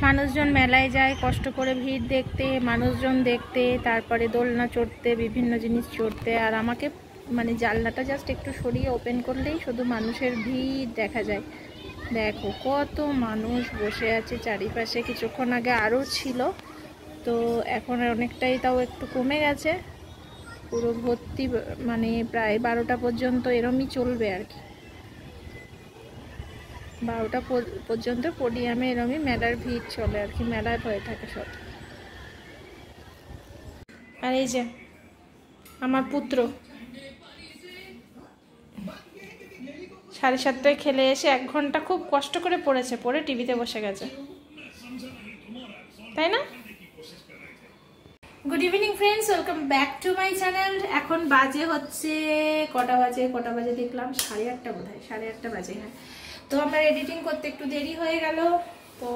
মানুষজন মেলায় যায় কষ্ট করে ভিড় দেখতে, মানুষজন দেখতে, তারপরে দোলনা চড়তে, বিভিন্ন জিনিস চড়তে। আর আমাকে মানে জানলাটা জাস্ট একটু সরিয়ে ওপেন করলেই শুধু মানুষের ভিড় দেখা যায়। দেখো কত মানুষ বসে আছে চারিপাশে। কিছুক্ষণ আগে আরও ছিল, তো এখন অনেকটাই তাও একটু কমে গেছে। পুরো ভর্তি, মানে প্রায় 12টা পর্যন্ত এরমই চলবে আর কি। 12টা পর্যন্ত পোডিয়ামে এরমই মেলার ভিড় চলে আর কি, মেলায় হয়ে থাকে সব। আর এই যে আমার পুত্র 7:30টায় খেলে এসে 1 ঘন্টা খুব কষ্ট করে পড়েছে, পড়ে টিভিতে বসে গেছে, তাই না? Good evening friends, welcome back to my channel. এখন বাজে হচ্ছে কটা বাজে দেখলাম 8:30 বোধহয়, 8:30 বাজে। হ্যাঁ, তো আমার এডিটিং করতে একটু দেরি হয়ে গেল। তো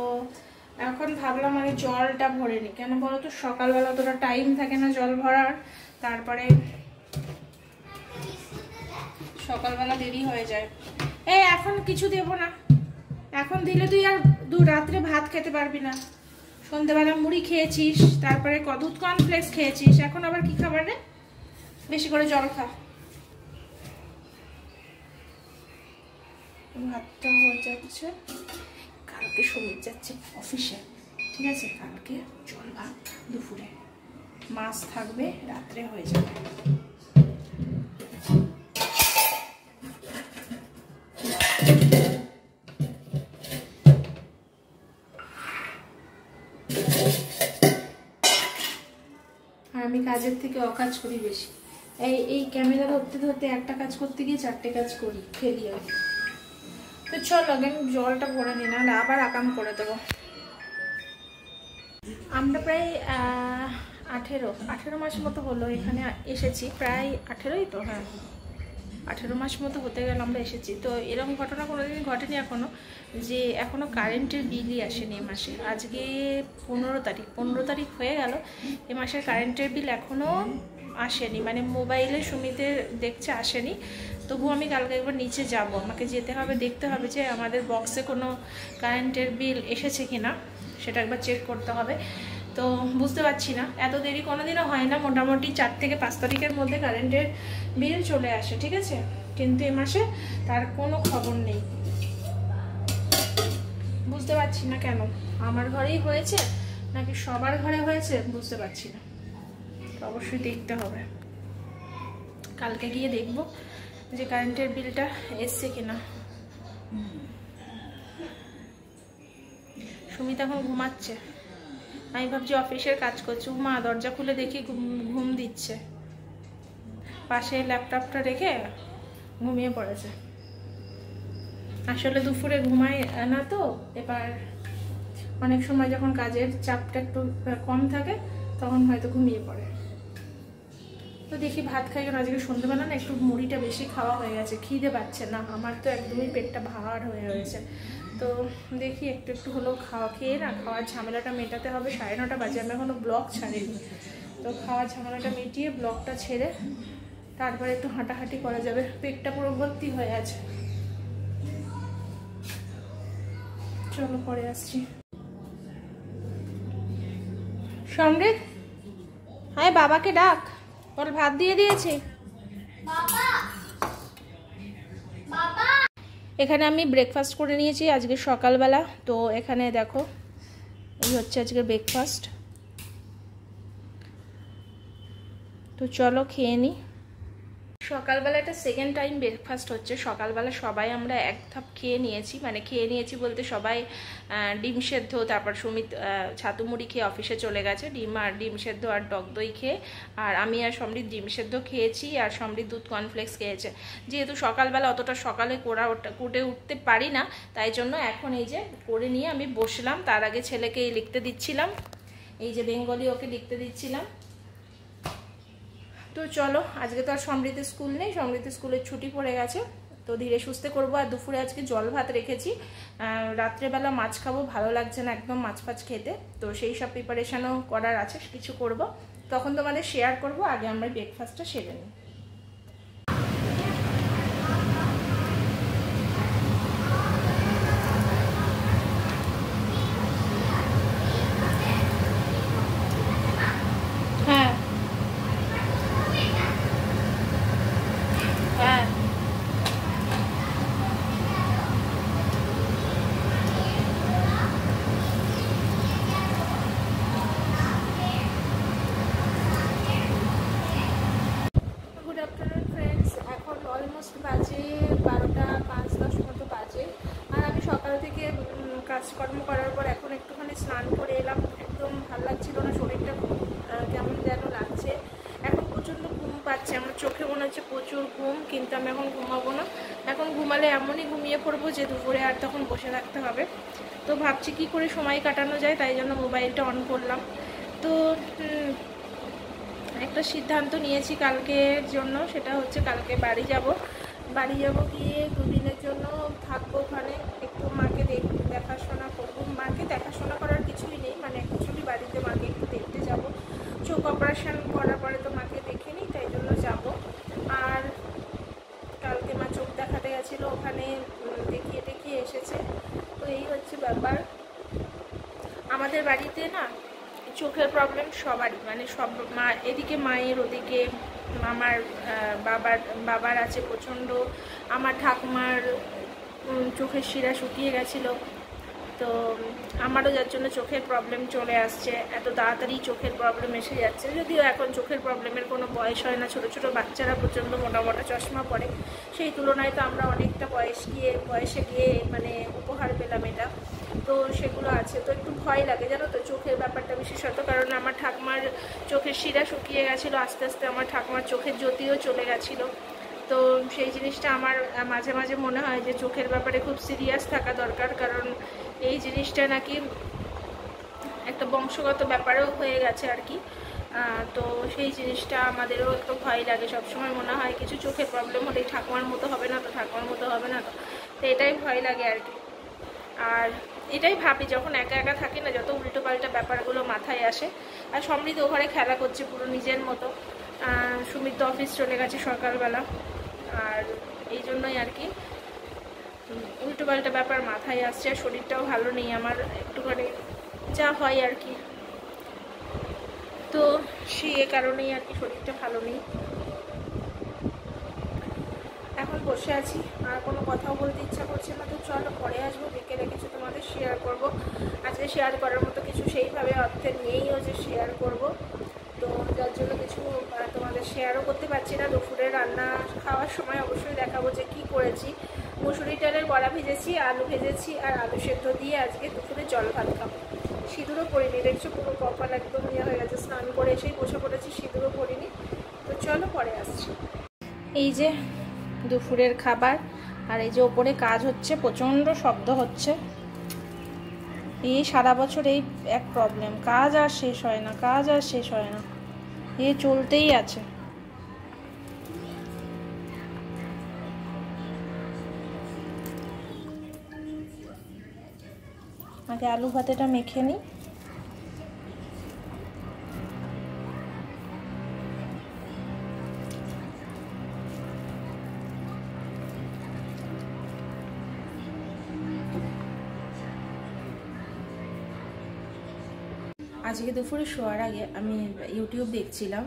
এখন ভাবলাম আমি জলটা ভরে নিই। কেন বলো তো, সকালবেলা তোরা টাইম থাকে না জল ভরার, তারপরে সকালবেলা দেরি হয়ে যায়। এই এখন কিছু দেব না, এখন দিলে তুই আর রাত্রে ভাত খেতে পারবি না। সন্ধ্যেবেলা মুড়ি খেয়েছিস, তারপরে দুধ কর্নফ্লেক্স খেয়েছিস, এখন আবার কি খাবার রে? বেশি করে জল খা। ভাতটা হয়ে যাচ্ছে, কালকে সমীর যাচ্ছে অফিসে, ঠিক আছে? কালকে জল ভাত দুপুরে, মাছ থাকবে, রাত্রে হয়ে যাবে। আমি কাজের থেকে অকাজ করি বেশি। এই ক্যামেরা ধরতে ধরতে একটা কাজ করতে গিয়ে 4টে কাজ করি, ফেলি আর। তো চলো আমি জলটা ভরে নি, না আবার আকাম করে দেবো। আমরা প্রায় 18 মাস মতো হলো এখানে এসেছি, প্রায় 18ই তো, হ্যাঁ 18 মাস মতো হতে গেল আমরা এসেছি। তো এরকম ঘটনা কোনোদিন ঘটেনি এখনও, যে এখনও কারেন্টের বিলই আসেনি এ মাসে। আজকে 15 তারিখ হয়ে গেল, এ মাসের কারেন্টের বিল এখনও আসেনি। মানে মোবাইলে সুমিতে দেখছে আসেনি, তবু আমি কালকে একবার নিচে যাব, আমাকে যেতে হবে, দেখতে হবে যে আমাদের বক্সে কোনো কারেন্টের বিল এসেছে কিনা, সেটা একবার চেক করতে হবে। তো বুঝতে পারছি না, এত দেরি কোনোদিনও হয় না, মোটামুটি 4 থেকে 5 তারিখের মধ্যে কারেন্টের বিল চলে আসে, ঠিক আছে? কিন্তু এ মাসে তার কোনো খবর নেই, বুঝতে পারছি না কেন। আমার ঘরেই হয়েছে নাকি সবার ঘরে হয়েছে বুঝতে পারছি না, তো অবশ্যই দেখতে হবে। কালকে গিয়ে দেখব যে কারেন্টের বিলটা এসছে কিনা। সুমিতা এখন ঘুমাচ্ছে, আমি ভাবছি অফিসের কাজ করছি, মা দরজা খুলে দেখি ঘুম দিচ্ছে, পাশে ল্যাপটপটা রেখে ঘুমিয়ে পড়েছে। আসলে দুপুরে ঘুমায় না, তো এবার অনেক সময় যখন কাজের চাপটা একটু কম থাকে তখন হয়তো ঘুমিয়ে পড়ে। তো দেখি ভাত খাই, কারণ আজকে সন্ধ্যেবেলা না একটু মুড়িটা বেশি খাওয়া হয়ে গেছে, খিদে পাচ্ছে না আমার, তো একদমই পেটটা ভার হয়ে রয়েছে। তো দেখি একটু একটু হলেও খেয়ে না খাওয়ার ঝামেলাটা মেটাতে হবে। 9:30 বাজে, আমি এখনো ব্লগ ছাড়িনি, তো খাওয়ার ঝামেলাটা মিটিয়ে ব্লগটা ছেড়ে তারপরে একটু হাঁটাহাঁটি করা যাবে। পেটটা পুরো ভর্তি হয়ে আছে। চলো পরে আসছি। সমৃদ্ধ, হ্যাঁ বাবাকে ডাক, বল ভাত দিয়ে দিয়েছি। এখানে আমি ব্রেকফাস্ট করে নিয়েছি আজকে সকালবেলা। তো এখানে দেখো এই হচ্ছে আজকে ব্রেকফাস্ট। তো চলো খেয়ে নিই। সকালবেলা এটা সেকেন্ড টাইম ব্রেকফাস্ট হচ্ছে। সকালবেলা সবাই আমরা এক ধাপ খেয়ে নিয়েছি, মানে খেয়ে নিয়েছি বলতে সবাই ডিম সেদ্ধ, তারপর সুমিত ছাতু মুড়ি খেয়ে অফিসে চলে গেছে, ডিম সেদ্ধ আর টক দই খেয়ে। আর আমি আর সমৃদ্ধ ডিম সেদ্ধ খেয়েছি, আর সমৃদ্ধ দুধ কর্নফ্লেক্স খেয়েছে। যেহেতু সকালবেলা অতটা সকালে কুটে উঠতে পারি না, তাই জন্য এখন এই যে করে নিয়ে আমি বসলাম। তার আগে ছেলেকে লিখতে দিচ্ছিলাম, এই যে বেঙ্গলি ওকে লিখতে দিচ্ছিলাম। তো চলো, আজকে তো আর সমৃদ্ধ স্কুল নেই, সমৃদ্ধ স্কুলের ছুটি পড়ে গেছে, তো ধীরে সুস্থে করবো। আর দুপুরে আজকে জল ভাত রেখেছি, রাত্রেবেলা মাছ খাবো, ভালো লাগছে না একদম মাছ ফাছ খেতে, তো সেই সব প্রিপারেশনও করার আছে, কিছু করব, তখন তোমাদের শেয়ার করব। আগে আমরা ব্রেকফাস্টটা সেরে নিই। এখন একটুখানি স্নান করে এলাম, একদম ভালো লাগছিল না, শরীরটা কেমন যেন লাগছে। এখন প্রচণ্ড ঘুম পাচ্ছে, আমার চোখে মনে হচ্ছে প্রচুর ঘুম, কিন্তু আমি এখন ঘুমাবো না। এখন ঘুমালে এমনই ঘুমিয়ে পড়বো যে দুপুরে আর তখন বসে থাকতে হবে। তো ভাবছি কি করে সময় কাটানো যায়, তাই জন্য মোবাইলটা অন করলাম। তো একটা সিদ্ধান্ত নিয়েছি কালকের জন্য, সেটা হচ্ছে কালকে বাড়ি যাব গিয়ে দুদিনের জন্য থাকবো ওখানে, একটু মাকে দেখাশোনা করবো। মাকে দেখাশোনা করার কিছুই নেই, মানে অ্যাকচুয়ালি বাড়িতে মাকে একটু দেখতে যাব। চোখ অপারেশন করার পরে তো মাকে দেখে নিই, তাই জন্য যাব। আর কালকে মা চোখ দেখাতে গেছিলো, ওখানে দেখিয়ে এসেছে। তো এই হচ্ছে ব্যাপার। আমাদের বাড়িতে না চোখের প্রবলেম সবারই, মানে সব মা, এদিকে মায়ের, ওদিকে আমার বাবার আছে প্রচণ্ড, আমার ঠাকুমার চোখের শিরা শুকিয়ে গেছিলো। তো আমারও যার জন্য চোখের প্রবলেম চলে আসছে, এত তাড়াতাড়ি চোখের প্রবলেম এসে যাচ্ছে। যদিও এখন চোখের প্রবলেমের কোনো বয়স হয় না, ছোটো ছোটো বাচ্চারা প্রচণ্ড মোটা মোটা চশমা পরে, সেই তুলনায় তো আমরা অনেকটা বয়সে গিয়ে মানে উপহার পেলাম এটা। তো সেগুলো আছে, তো একটু ভয় লাগে জানো তো চোখের ব্যাপারটা বিশেষত, কারণ আমার ঠাকুমার চোখের শিরা শুকিয়ে গেছিলো, আস্তে আস্তে আমার ঠাকুমার চোখের জ্যোতিও চলে গেছিলো। তো সেই জিনিসটা আমার মাঝে মাঝে মনে হয় যে চোখের ব্যাপারে খুব সিরিয়াস থাকা দরকার, কারণ এই জিনিসটা নাকি একটা বংশগত ব্যাপারও হয়ে গেছে আর কি। তো সেই জিনিসটা আমাদেরও একটু ভয় লাগে, সবসময় মনে হয় কিছু চোখের প্রবলেম হলেই ঠাকুমার মতো হবে না তো, তো এটাই ভয় লাগে আর কি। আর এটাই ভাবি যখন একা একা থাকি না, যত উল্টো পাল্টা ব্যাপারগুলো মাথায় আসে। আর সমৃদ্ধ ঘরে খেলা করছে পুরো নিজের মতো, সুমিত তো অফিস চলে গেছে সকালবেলা, আর এই জন্যই আর কি উল্টো পাল্টা ব্যাপার মাথায় আসছে। আর শরীরটাও ভালো নেই আমার, একটুখানি যা হয় আর কি, তো সেই কারণেই আর কি শরীরটা ভালো নেই। এখন বসে আছি, আর কোনো কথাও বলতে ইচ্ছা করছে না, তো চলো পরে আসবো, বিকেলে কিছু তোমাদের শেয়ার করব। আজকে শেয়ার করার মতো কিছু সেইভাবে অর্থে নেইও যে শেয়ার করব, তো যার জন্য কিছু তোমাদের শেয়ারও করতে পারছি না। দুপুরে রান্না খাওয়ার সময় অবশ্যই দেখাবো যে কি করেছি। মুসুরি ডালের বড়া ভেজেছি, আলু ভেজেছি, আর আলু সেদ্ধ দিয়ে আজকে দুপুরে জল ভাত খাবো। সিঁদুরও পরিনি, দেখছো পুরো কপাল একদম ইয়ে হয়ে গেছে, স্নান করে এসেই বসে পড়েছি, সিঁদুরও পরিনি। তো চলো পরে আসছি। এই যে দুপুরের খাবার, আর এই যে ওপরে কাজ হচ্ছে, প্রচণ্ড শব্দ হচ্ছে। এই সারা বছর এই এক প্রবলেম, কাজ আর শেষ হয় না, এ চলতেই আছে। আগে আলু ভাতেটা মেখে নিই। আজকে দুপুরে শোয়ার আগে আমি ইউটিউব দেখছিলাম,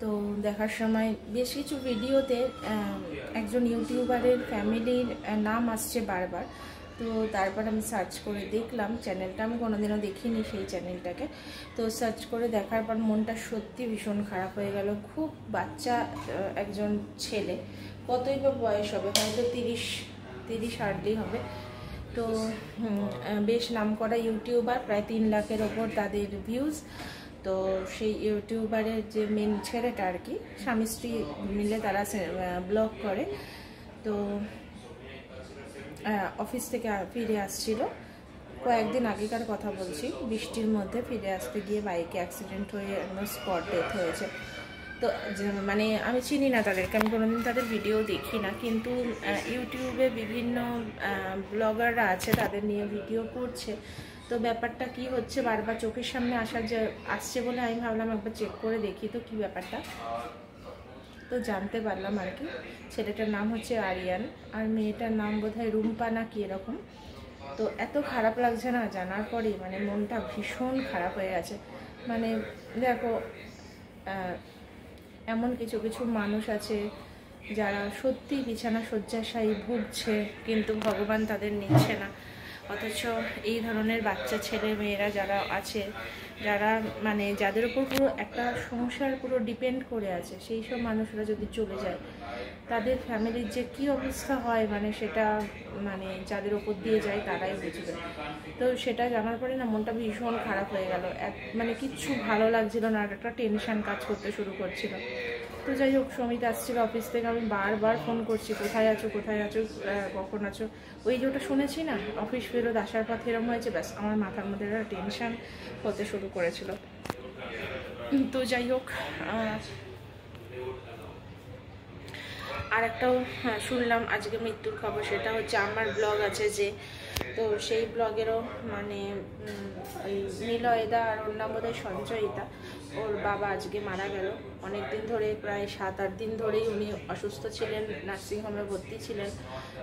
তো দেখার সময় বেশ কিছু ভিডিওতে একজন ইউটিউবারের ফ্যামিলির নাম আসছে বারবার। তো তারপর আমি সার্চ করে দেখলাম চ্যানেলটা, আমি কোনোদিনও দেখিনি সেই চ্যানেলটাকে। তো সার্চ করে দেখার পর মনটা সত্যি ভীষণ খারাপ হয়ে গেল। খুব বাচ্চা একজন ছেলে, কতই বা বয়স হবে, হয়তো 30 হার্ডলি হবে। তো বেশ নামকরা ইউটিউবার, প্রায় 3 লাখের ওপর তাদের ভিউজ। তো সেই ইউটিউবারের যে মেন ছেলেটা আর কি, স্বামী স্ত্রী মিলে তারা ব্লগ করে। তো অফিস থেকে ফিরে আসছিল, কয়েকদিন আগেকার কথা বলছি, বৃষ্টির মধ্যে ফিরে আসতে গিয়ে বাইকে অ্যাক্সিডেন্ট হয়ে স্পট ডেথ হয়েছে। তো মানে আমি চিনি না তাদেরকে, আমি কোনোদিন তাদের ভিডিও দেখি না, কিন্তু ইউটিউবে বিভিন্ন ব্লগাররা আছে, তাদের নিয়ে ভিডিও করছে। তো ব্যাপারটা কি হচ্ছে বারবার চোখের সামনে আসছে বলে আমি ভাবলাম একবার চেক করে দেখি তো কি ব্যাপারটা। তো জানতে পারলাম আর কি, ছেলেটার নাম হচ্ছে আরিয়ান, আর মেয়েটার নাম বোধহয় রুম্পা না কি এরকম। তো এত খারাপ লাগছে না জানার পরেই, মানে মনটা ভীষণ খারাপ হয়ে গেছে। মানে দেখো, এমন কিছু কিছু মানুষ আছে যারা সত্যি বিছানা শয্যাশায়ী ভুগছে, কিন্তু ভগবান তাদের নিচ্ছে না। অথচ এই ধরনের বাচ্চা ছেলে মেয়েরা যারা আছে, যারা মানে যাদের উপর পুরো একটা সংসার পুরো ডিপেন্ড করে আছে, সেই সব মানুষরা যদি চলে যায়, তাদের ফ্যামিলির যে কী অবস্থা হয় মানে সেটা মানে যাদের ওপর দিয়ে যায় তারাই বুঝবে। তো সেটা জানার পরে না মনটা ভীষণ খারাপ হয়ে গেল, মানে কিচ্ছু ভালো লাগছিল না, আর একটা টেনশান কাজ করতে শুরু করছিল। তো যাই হোক, সমিত আসছিল অফিস থেকে, আমি বারবার ফোন করছি, কোথায় আছো কোথায় আছো, কখন আছো। ওই যে ওটা শুনেছি না, অফিস ফেরত আসার পথে এরকম হয়েছে, ব্যাস আমার মাথার মধ্যে একটা টেনশান হতে শুরু করেছিল। তো যাই হোক, আর একটাও শুনলাম আজকে মৃত্যুর খবর, সেটা হচ্ছে আমার ব্লগ আছে যে, তো সেই ব্লগেরও মানে ওই নিলয়দা আর ওর নাম বোধহয় সঞ্জয়িতা, ওর বাবা আজকে মারা গেল। অনেক দিন ধরে, প্রায় 7-8 দিন ধরেই উনি অসুস্থ ছিলেন, নার্সিংহোমে ভর্তি ছিলেন।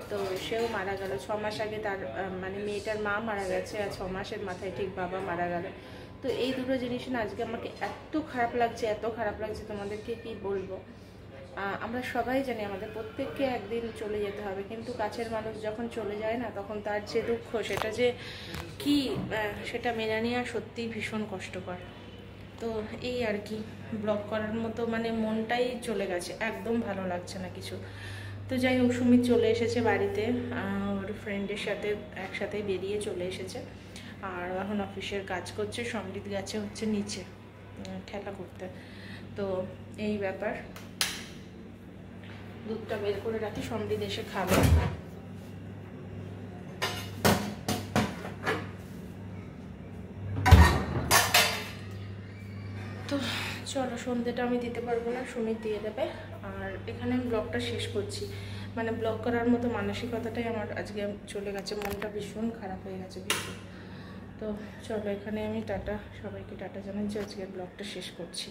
তো সেও মারা গেল 6 মাস আগে। তার মানে মেয়েটার মা মারা গেছে, আর 6 মাসের মাথায় ঠিক বাবা মারা গেল। তো এই দুটো জিনিস না আজকে আমাকে এত খারাপ লাগছে, এত খারাপ লাগছে, তোমাদেরকে কি বলবো। আমরা সবাই জানি আমাদের প্রত্যেককে একদিন চলে যেতে হবে, কিন্তু কাছের মানুষ যখন চলে যায় না, তখন তার যে দুঃখ সেটা যে কি, সেটা মেনে নেওয়া সত্যিই ভীষণ কষ্টকর। তো এই আর কি, ব্লগ করার মতো মানে মনটাই চলে গেছে, একদম ভালো লাগছে না কিছু। তো যাই হোক, সুমিত চলে এসেছে বাড়িতে, ওর ফ্রেন্ডের সাথে একসাথে বেরিয়ে চলে এসেছে, আর এখন অফিসের কাজ করছে। সমৃদ্ধ গেছে হচ্ছে নিচে খেলা করতে। তো এই ব্যাপার, দুধটা বের করে রাখি, সমৃদ্ধ এসে খাবে। তো চলো, সন্ধ্যেটা আমি দিতে পারবো না, সুমিত দিয়ে দেবে। আর এখানে আমি ব্লগটা শেষ করছি, মানে ব্লগ করার মতো মানসিকতাটাই আমার আজকে চলে গেছে, মনটা ভীষণ খারাপ হয়ে গেছে ভীষণ। তো চলো, এখানে আমি টাটা, সবাইকে টাটা জানাচ্ছি, আজকের ব্লগটা শেষ করছি।